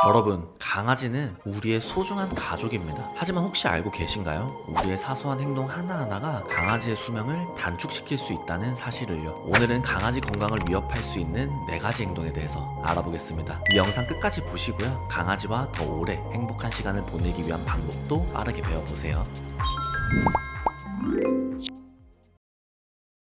여러분, 강아지는 우리의 소중한 가족입니다. 하지만 혹시 알고 계신가요? 우리의 사소한 행동 하나하나가 강아지의 수명을 단축시킬 수 있다는 사실을요. 오늘은 강아지 건강을 위협할 수 있는 4가지 행동에 대해서 알아보겠습니다. 이 영상 끝까지 보시고요. 강아지와 더 오래 행복한 시간을 보내기 위한 방법도 빠르게 배워보세요.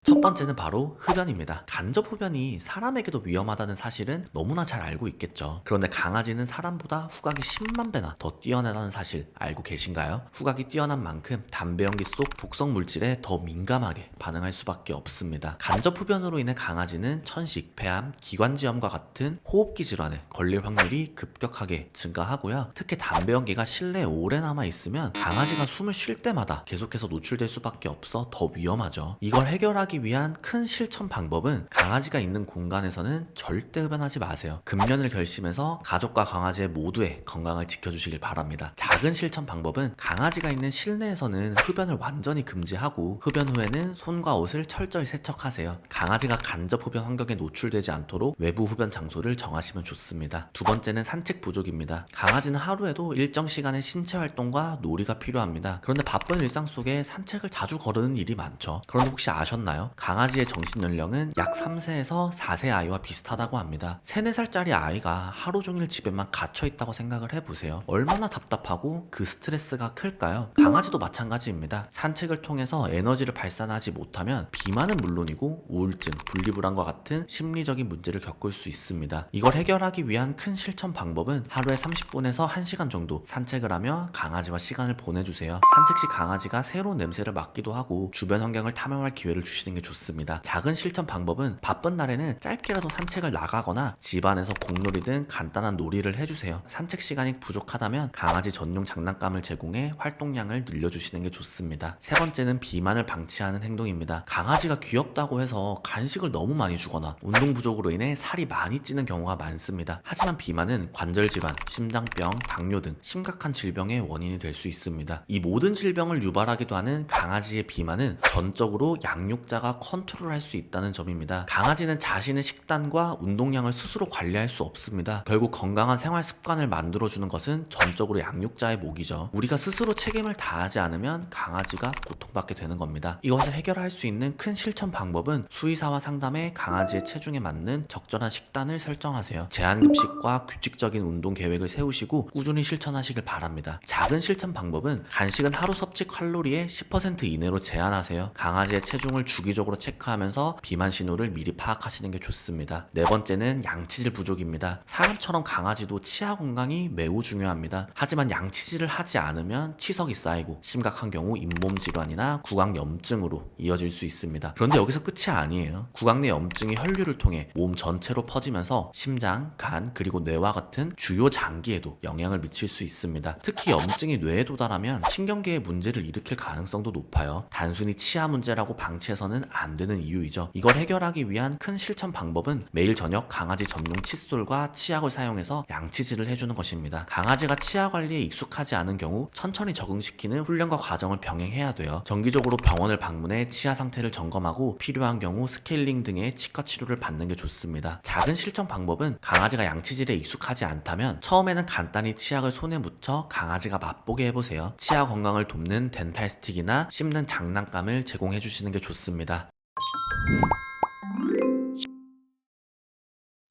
첫 번째는 바로 흡연입니다. 간접 흡연이 사람에게도 위험하다는 사실은 너무나 잘 알고 있겠죠. 그런데 강아지는 사람보다 후각이 10만 배나 더 뛰어나다는 사실 알고 계신가요? 후각이 뛰어난 만큼 담배 연기 속 독성 물질에 더 민감하게 반응할 수밖에 없습니다. 간접 흡연으로 인해 강아지는 천식, 폐암, 기관지염과 같은 호흡기 질환에 걸릴 확률이 급격하게 증가하고요. 특히 담배 연기가 실내에 오래 남아 있으면 강아지가 숨을 쉴 때마다 계속해서 노출될 수밖에 없어 더 위험하죠. 이걸 해결하기 위한 큰 실천 방법은 강아지가 있는 공간에서는 절대 흡연하지 마세요. 금연을 결심해서 가족과 강아지 모두의 건강을 지켜주시길 바랍니다. 작은 실천 방법은 강아지가 있는 실내에서는 흡연을 완전히 금지하고 흡연 후에는 손과 옷을 철저히 세척하세요. 강아지가 간접 흡연 환경에 노출되지 않도록 외부 흡연 장소를 정하시면 좋습니다. 두 번째는 산책 부족입니다. 강아지는 하루에도 일정 시간의 신체 활동과 놀이가 필요합니다. 그런데 바쁜 일상 속에 산책을 자주 거르는 일이 많죠. 그런데 혹시 아셨나요? 강아지의 정신 연령은 약 3세에서 4세 아이와 비슷하다고 합니다. 3, 4살짜리 아이가 하루 종일 집에만 갇혀 있다고 생각을 해보세요. 얼마나 답답하고 그 스트레스가 클까요? 강아지도 마찬가지입니다. 산책을 통해서 에너지를 발산하지 못하면 비만은 물론이고 우울증, 분리불안과 같은 심리적인 문제를 겪을 수 있습니다. 이걸 해결하기 위한 큰 실천 방법은 하루에 30분에서 1시간 정도 산책을 하며 강아지와 시간을 보내주세요. 산책 시 강아지가 새로운 냄새를 맡기도 하고 주변 환경을 탐험할 기회를 주시는 게 좋습니다. 작은 실천 방법은 바쁜 날에는 짧게라도 산책을 나가거나 집안에서 공놀이든 간단한 놀이를 해주세요. 산책 시간이 부족하다면 강아지 전용 장난감을 제공해 활동량을 늘려주시는 게 좋습니다. 세 번째는 비만을 방치하는 행동입니다. 강아지가 귀엽다고 해서 간식을 너무 많이 주거나 운동 부족으로 인해 살이 많이 찌는 경우가 많습니다. 하지만 비만은 관절 질환, 심장병, 당뇨 등 심각한 질병의 원인이 될 수 있습니다. 이 모든 질병을 유발하기도 하는 강아지의 비만은 전적으로 양육자가 컨트롤할 수 있다는 점입니다. 강아지는 자신의 식단과 운동량을 스스로 관리할 수 없습니다. 결국 건강한 생활 습관을 만들어주는 것은 전적으로 양육자의 몫이죠. 우리가 스스로 책임을 다하지 않으면 강아지가 고통받게 되는 겁니다. 이것을 해결할 수 있는 큰 실천 방법은 수의사와 상담해 강아지의 체중에 맞는 적절한 식단을 설정하세요. 제한급식과 규칙적인 운동 계획을 세우시고 꾸준히 실천하시길 바랍니다. 작은 실천 방법은 간식은 하루 섭취 칼로리의 10% 이내로 제한하세요. 강아지의 체중을 주기적으로 체크하면서 비만 신호를 미리 파악하시는 게 좋습니다. 네 번째는 양치질 부족입니다. 사람처럼 강아지도 치아 건강이 매우 중요합니다. 하지만 양치질을 하지 않으면 치석이 쌓이고 심각한 경우 잇몸 질환이나 구강염증으로 이어질 수 있습니다. 그런데 여기서 끝이 아니에요. 구강 내 염증이 혈류를 통해 몸 전체로 퍼지면서 심장, 간, 그리고 뇌와 같은 주요 장기에도 영향을 미칠 수 있습니다. 특히 염증이 뇌에 도달하면 신경계에 문제를 일으킬 가능성도 높아요. 단순히 치아 문제라고 방치해서는 안 되는 이유이죠. 이걸 해결하기 위한 큰 실천 방법은 매일 저녁 강아지 전용 칫솔과 치약을 사용해서 양치질을 해주는 것입니다. 강아지가 치아 관리에 익숙하지 않은 경우 천천히 적응시키는 훈련과 과정을 병행해야 돼요. 정기적으로 병원을 방문해 치아 상태를 점검하고 필요한 경우 스케일링 등의 치과 치료를 받는 게 좋습니다. 작은 실천 방법은 강아지가 양치질에 익숙하지 않다면 처음에는 간단히 치약을 손에 묻혀 강아지가 맛보게 해보세요. 치아 건강을 돕는 덴탈 스틱이나 씹는 장난감을 제공해 주시는 게 좋습니다.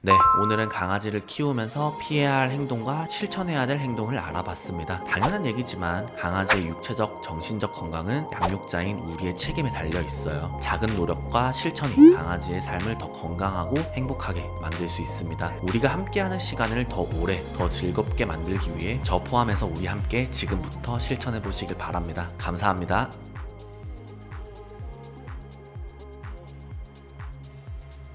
네, 오늘은 강아지를 키우면서 피해야 할 행동과 실천해야 될 행동을 알아봤습니다. 당연한 얘기지만 강아지의 육체적, 정신적 건강은 양육자인 우리의 책임에 달려 있어요. 작은 노력과 실천이 강아지의 삶을 더 건강하고 행복하게 만들 수 있습니다. 우리가 함께하는 시간을 더 오래, 더 즐겁게 만들기 위해 저 포함해서 우리 함께 지금부터 실천해 보시길 바랍니다. 감사합니다.